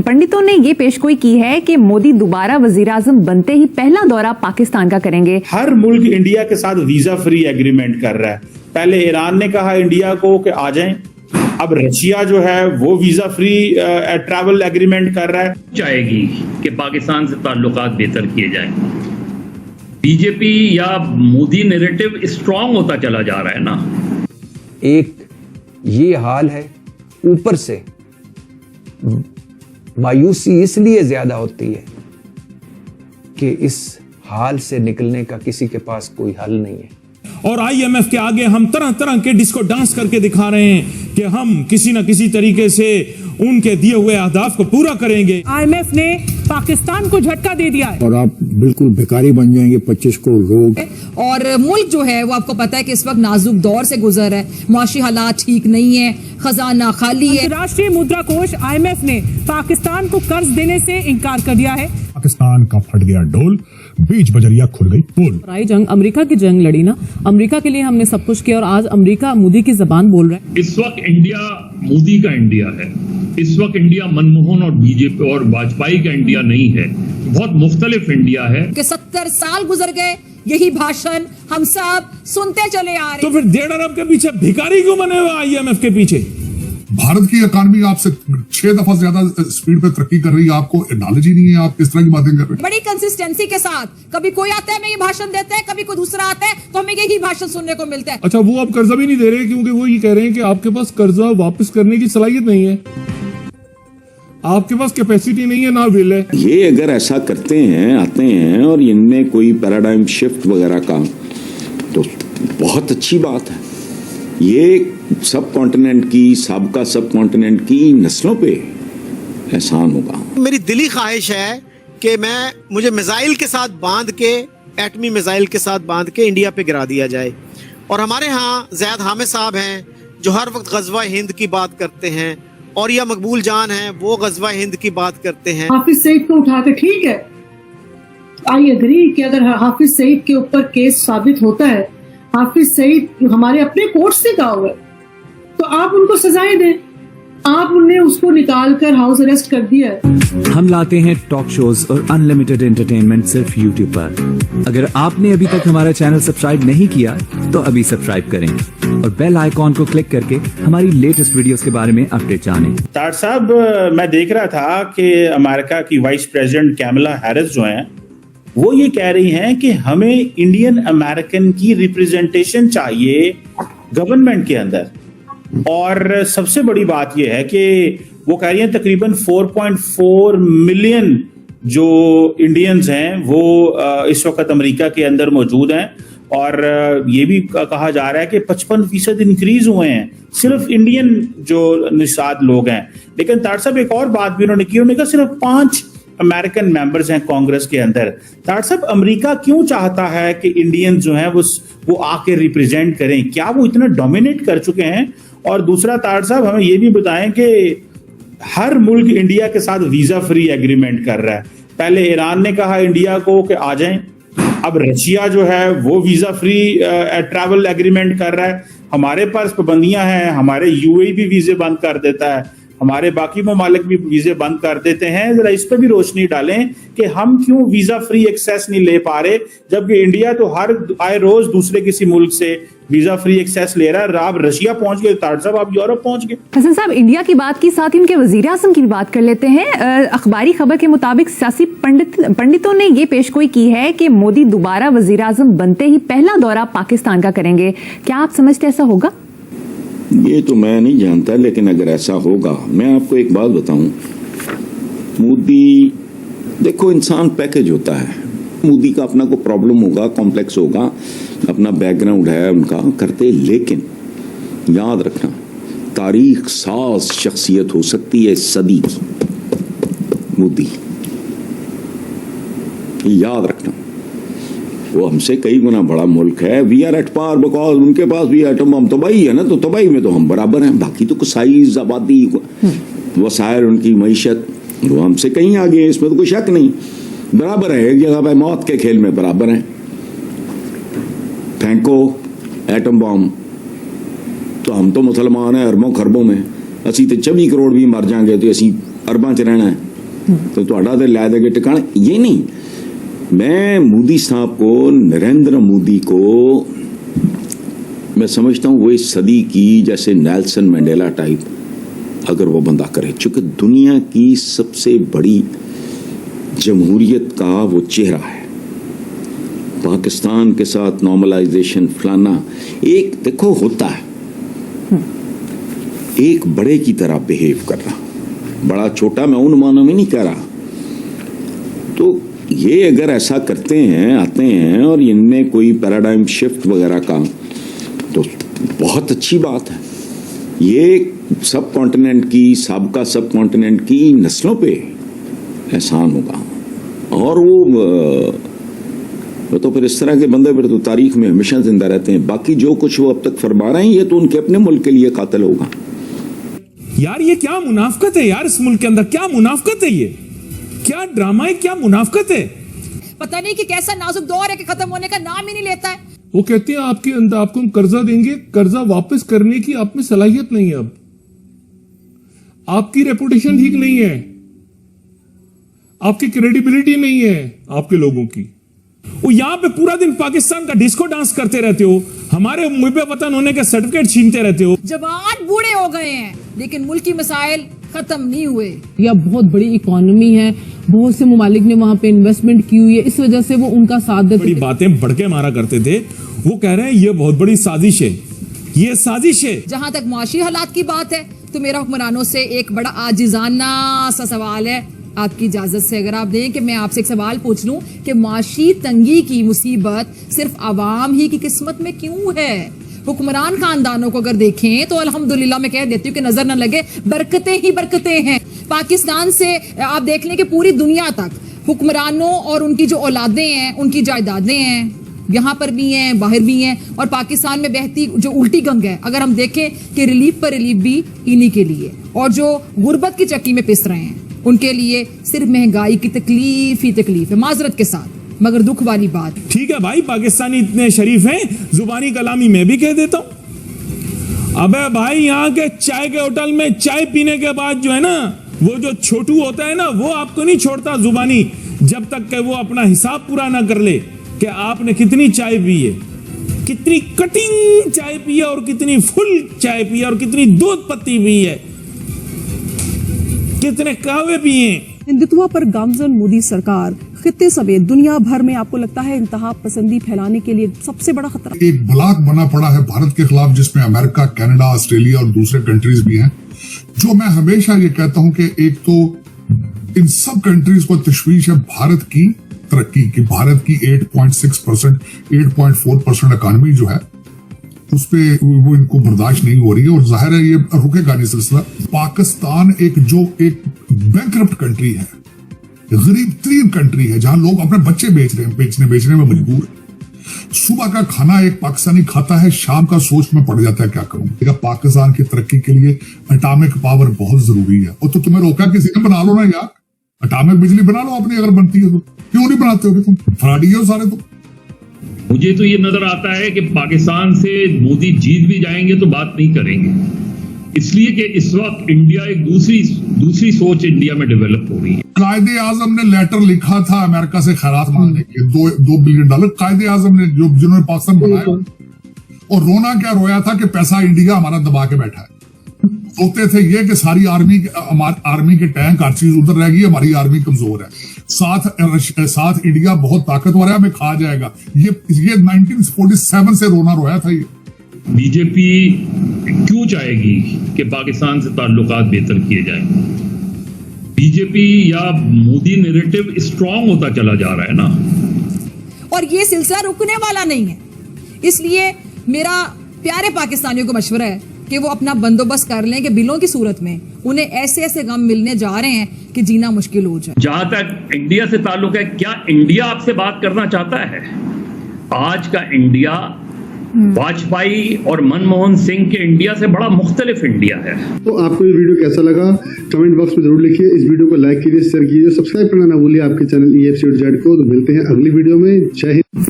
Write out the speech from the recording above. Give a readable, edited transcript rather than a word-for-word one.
पंडितों ने ये पेशगोई की है कि मोदी दोबारा वजीर-आज़म बनते ही पहला दौरा पाकिस्तान का करेंगे। हर मुल्क इंडिया के साथ वीजा फ्री एग्रीमेंट कर रहा है। पहले ईरान ने कहा इंडिया को कि आ जाएं, अब रशिया जो है वो वीजा फ्री ट्रैवल एग्रीमेंट कर रहा है। चाहेगी कि पाकिस्तान से ताल्लुकात बेहतर किए जाएं। बीजेपी या मोदी नैरेटिव स्ट्रांग होता चला जा रहा है ना। एक ये हाल है, ऊपर से मायूसी इसलिए ज्यादा होती है कि इस हाल से निकलने का किसी के पास कोई हल नहीं है। और आईएमएफ के आगे हम तरह तरह के डिस्को डांस करके दिखा रहे हैं कि हम किसी न किसी तरीके से उनके दिए हुए अहदाफ को पूरा करेंगे। आईएमएफ ने पाकिस्तान को झटका दे दिया है और आप बिल्कुल भिखारी बन जाएंगे। 25 करोड़ लोग और मुल्क जो है वो आपको पता है कि इस वक्त नाजुक दौर से गुजर है, मुआशी हालात ठीक नहीं है, खजाना खाली है। राष्ट्रीय मुद्रा कोष आईएमएफ ने पाकिस्तान को कर्ज देने से इनकार कर दिया है। पाकिस्तान का फट गया डोल, बीच बजरिया खुल गई पोल। जंग अमेरिका की जंग लड़ी ना, अमेरिका के लिए हमने सब कुछ किया और आज अमेरिका मोदी की जबान बोल रहा है। इस वक्त इंडिया मोदी का इंडिया है। इस वक्त इंडिया मनमोहन और बीजेपी और वाजपेयी का इंडिया नहीं है, बहुत मुख्तलिफ इंडिया है। कि 70 साल गुजर गए, यही भाषण हम सब सुनते चले आ रहे। तो फिर 1.5 अरब के पीछे भिखारी क्यों बने हुए आईएमएफ के पीछे? भारत की इकॉनमी आपसे 6 दफा ज्यादा स्पीड पे तरक्की कर रही है, आपको नॉलेज ही नहीं है, आप किस तरह की बातें कर रहे हैं। बड़ी कंसिस्टेंसी के साथ कभी कोई आता है, मैं ये भाषण देता है, कभी कोई दूसरा आता है, तो हमें यही भाषण सुनने को मिलता है। अच्छा, वो आप कर्जा भी नहीं दे रहे क्योंकि वो ये कह रहे हैं कि आपके पास कर्जा वापस करने की सलाहियत नहीं है, आपके पास कैपेसिटी नहीं है, ना विल है। ये अगर ऐसा करते हैं, आते हैं और इनमें कोई पैराडाइम शिफ्ट वगैरह का, तो बहुत अच्छी बात है। ये सब कॉन्टिनेंट की, सबका सब कॉन्टिनेंट की नस्लों पे एहसान होगा। मेरी दिली ख्वाहिश है कि मुझे मिसाइल के साथ बांध के, एटमी मिसाइल के साथ बांध के इंडिया पे गिरा दिया जाए। और हमारे यहाँ ज़ैद हामिद साहब हैं जो हर वक्त गज़वा हिंद की बात करते हैं, और या मकबूल जान है वो गज़वा हिंद की बात करते हैं। हाफिज सईद को उठाकर, ठीक है, आई एग्री कि अगर हाफिज सईद के ऊपर केस साबित होता है, हाफिज सईद हमारे अपने कोर्ट से कहा हुआ है, तो आप उनको सजाएं दें। आपने उसको निकाल कर हाउस अरेस्ट कर दिया है। हम लाते हैं टॉक शोज और अनलिमिटेड एंटरटेनमेंट सिर्फ यूट्यूब पर। अगर आपने अभी तक हमारा चैनल सब्सक्राइब नहीं किया तो अभी सब्सक्राइब करें और बेल आइकॉन को क्लिक करके हमारी लेटेस्ट वीडियोस के बारे में अपडेट जानें। तार साहब, मैं देख रहा था कि अमेरिका की वाइस प्रेसिडेंट कैमला हैरिस जो हैं, वो ये कह रही हैं कि हमें इंडियन अमेरिकन की रिप्रेजेंटेशन चाहिए गवर्नमेंट के अंदर। और सबसे बड़ी बात यह है कि वो कह रही हैं तकरीबन 4.4 मिलियन जो इंडियंस हैं वो इस वक्त अमेरिका के अंदर मौजूद हैं। और ये भी कहा जा रहा है कि 55% इंक्रीज हुए हैं सिर्फ इंडियन जो निषाद लोग हैं। लेकिन तार साहब, एक और बात भी उन्होंने की, उन्होंने कहा सिर्फ 5 अमेरिकन मेंबर्स हैं कांग्रेस के अंदर। तार साहब, अमेरिका क्यों चाहता है कि इंडियन जो हैं वो आके रिप्रेजेंट करें? क्या वो इतना डोमिनेट कर चुके हैं? और दूसरा तार साहब, हमें ये भी बताएं कि हर मुल्क इंडिया के साथ वीजा फ्री एग्रीमेंट कर रहा है। पहले ईरान ने कहा इंडिया को कि आ जाएं, अब रशिया जो है वो वीजा फ्री ट्रैवल एग्रीमेंट कर रहा है। हमारे पास पाबंदियां हैं, हमारे यूएई भी वीजे बंद कर देता है, हमारे बाकी ममालिक भी वीजे बंद कर देते हैं। जरा इस पर भी रोशनी डालें कि हम क्यों वीजा फ्री एक्सेस नहीं ले पा रहे, जबकि इंडिया तो हर आए रोज दूसरे किसी मुल्क से वीजा फ्री एक्सेस ले रहा है। आप रशिया पहुंच गए, तार साहब आप यूरोप पहुंच गए। हसन साहब, इंडिया की बात की साथ इनके वजीर-आज़म की भी बात कर लेते हैं। अखबारी खबर के मुताबिक सियासी पंडितों ने ये पेशगोई की है कि मोदी दोबारा वजीर-आज़म बनते ही पहला दौरा पाकिस्तान का करेंगे। क्या आप समझते ऐसा होगा? ये तो मैं नहीं जानता, लेकिन अगर ऐसा होगा, मैं आपको एक बात बताऊं, मोदी, देखो इंसान पैकेज होता है। मोदी का अपना कोई प्रॉब्लम होगा, कॉम्प्लेक्स होगा, अपना बैकग्राउंड है उनका करते, लेकिन याद रखना तारीख साज शख्सियत हो सकती है इस सदी की मोदी, याद रखना। वो हमसे कई गुना बड़ा मुल्क है। We are at par because उनके पास भी एटम बम तबाही है ना, तो तबाही में तो हम बराबर हैं। बाकी तो साइज, आबादी, वसायल, उनकी मईशत, वो हमसे कहीं आगे है, इसमें तो कोई शक नहीं। बराबर है, एक जगह पे मौत के खेल में बराबर हैं। फेंको एटम बम तो हम तो मुसलमान हैं अरबों खरबों में, असी तो 24 करोड़ भी मर जाएंगे तो असी अरबां च रहना है। तो ਤੁਹਾਡਾ ਤੇ ਲੈ देगे ठिकाने ये नहीं। मैं मोदी साहब को, नरेंद्र मोदी को मैं समझता हूं वो इस सदी की जैसे नेल्सन मंडेला टाइप अगर वो बंदा करे, चूंकि दुनिया की सबसे बड़ी जमहूरियत का वो चेहरा है। पाकिस्तान के साथ नॉर्मलाइजेशन फलाना, एक देखो होता है एक बड़े की तरह बिहेव करना, बड़ा छोटा मैं उन मानों में नहीं कह रहा। तो ये अगर ऐसा करते हैं, आते हैं और इनमें कोई पैराडाइम शिफ्ट वगैरह का, तो बहुत अच्छी बात है। ये सब कॉन्टिनेंट की, सबका सब कॉन्टिनेंट की नस्लों पे एहसान होगा। और वो तो फिर इस तरह के बंदे फिर तो तारीख में हमेशा जिंदा रहते हैं। बाकी जो कुछ वो अब तक फरमा रहे हैं ये तो उनके अपने मुल्क के लिए कातिल होगा। यार ये क्या मुनाफकत है यार, इस मुल्क के अंदर क्या मुनाफकत है, ये क्या ड्रामा है, क्या मुनाफकत है। पता नहीं कि कैसा नाजुक दौर है कि खत्म होने का नाम ही नहीं लेता है। वो कहते हैं आपके अंदर आपको हम कर्जा देंगे, कर्जा वापस करने की आप में सलाहियत नहीं है, अब आपकी रेपुटेशन ठीक नहीं है, आपकी क्रेडिबिलिटी नहीं है आपके लोगों की। वो यहाँ पे पूरा दिन पाकिस्तान का डिस्को डांस करते रहते हो, हमारे मुल्क वतन होने के सर्टिफिकेट छीनते रहते हो। जवान बूढ़े हो गए हैं लेकिन मुल्क की मसाइल खत्म नहीं हुए। यह बहुत बड़ी इकोनॉमी है, बहुत से ममालिक ने वहाँ पे इन्वेस्टमेंट की हुई है, इस वजह से वो उनका साथ देते। बड़ी बातें बढ़ के मारा करते थे, वो कह रहे हैं ये बहुत बड़ी साजिश है, ये साजिश है। जहाँ तक मुआशी हालात की बात है तो मेरा हुक्मरानों से एक बड़ा आजिजाना सा सवाल है, आपकी इजाजत से अगर आप दें कि मैं आपसे एक सवाल पूछ लूं कि माशी तंगी की मुसीबत सिर्फ आवाम ही की किस्मत में क्यों है? हुक्मरान खानदानों को अगर देखें तो अल्हम्दुलिल्लाह मैं कह देती हूँ कि नजर न लगे, बरकतें ही बरकतें हैं। पाकिस्तान से आप देख लें कि पूरी दुनिया तक हुक्मरानों और उनकी जो औलादें हैं, उनकी जायदादें हैं, यहाँ पर भी हैं, बाहर भी हैं। और पाकिस्तान में बहती जो उल्टी गंग है, अगर हम देखें कि रिलीफ पर रिलीफ भी इन्हीं के लिए, और जो गुर्बत की चक्की में पिस रहे हैं उनके लिए सिर्फ महंगाई की तकलीफ ही तकलीफ है, माजरत के साथ, मगर दुख वाली बात। ठीक है भाई, पाकिस्तानी इतने शरीफ हैं, जुबानी कलामी मैं भी कह देता हूं। अबे भाई यहाँ के चाय के होटल में चाय पीने के बाद जो है ना, वो जो छोटू होता है ना, वो आपको नहीं छोड़ता जुबानी जब तक कि वो अपना हिसाब पूरा ना कर ले कि आपने कितनी चाय पी है, कितनी कटिंग चाय पी है और कितनी फुल चाय पी है और कितनी दूध पत्ती पी है, कितने कहवे पिए। हिंदुत्व पर गामजन मोदी सरकार खित्ते समेत दुनिया भर में आपको लगता है इंतहा पसंदी फैलाने के लिए सबसे बड़ा खतरा? एक ब्लॉक बना पड़ा है भारत के खिलाफ, जिसमें अमेरिका, कनाडा, ऑस्ट्रेलिया और दूसरे कंट्रीज भी हैं। जो मैं हमेशा ये कहता हूं कि एक तो इन सब कंट्रीज को तशवीश है भारत की तरक्की की। भारत की 8.6%, 8.4% इकॉनमी जो है उस पे वो इनको बर्दाश्त नहीं हो रही है, और जाहिर है ये रुकेगा नहीं सिलसिला। पाकिस्तान एक बैंकरप्ट कंट्री है, गरीब तरीन कंट्री है, जहां लोग अपने बच्चे बेचने में मजबूर है। सुबह का खाना एक पाकिस्तानी खाता है, शाम का सोच में पड़ जाता है क्या करूं। पाकिस्तान की तरक्की के लिए एटॉमिक पावर बहुत जरूरी है। और तो तुम्हें रोका किसी ने, बना लो ना यार, एटॉमिक बिजली बना लो अपनी, अगर बनती है तो। क्यों नहीं बनाते हो तुम? फराडी हो सारे तुम। मुझे तो ये नजर आता है कि पाकिस्तान से मोदी जीत भी जाएंगे तो बात नहीं करेंगे, इसलिए कि इस वक्त इंडिया एक दूसरी सोच इंडिया में डेवलप हो रही है। कायदे आजम ने लेटर लिखा था अमेरिका से खैरात मांगने के, $2 बिलियन कायदे आजम ने, जिन्होंने पाकिस्तान बनाया, और रोना क्या रोया था कि पैसा इंडिया हमारा दबा के बैठा है। सोचते थे ये कि सारी आर्मी के टैंक हर चीज उधर रह गई, हमारी आर्मी कमजोर है, साथ इंडिया बहुत ताकतवर है, हमें खा जाएगा। ये 1947 से रोना रोया था। ये बीजेपी क्यों चाहेगी कि पाकिस्तान से ताल्लुकात बेहतर किए जाएं? बीजेपी या मोदी नैरेटिव स्ट्रांग होता चला जा रहा है ना, और ये सिलसिला रुकने वाला नहीं है। इसलिए मेरा प्यारे पाकिस्तानियों को मशवरा है कि वो अपना बंदोबस्त कर लें कि बिलों की सूरत में उन्हें ऐसे ऐसे गम मिलने जा रहे हैं कि जीना मुश्किल हो जाए। जहां तक इंडिया से ताल्लुक है, क्या इंडिया आपसे बात करना चाहता है? आज का इंडिया वाजपेयी और मनमोहन सिंह के इंडिया से बड़ा मुख्तलिफ इंडिया है। तो आपको ये वीडियो कैसा लगा कमेंट बॉक्स में जरूर लिखिए। इस वीडियो को लाइक कीजिए, शेयर कीजिए, सब्सक्राइब करना ना भूलिए आपके चैनल EFC को। तो मिलते हैं अगली वीडियो में। जय हिंद।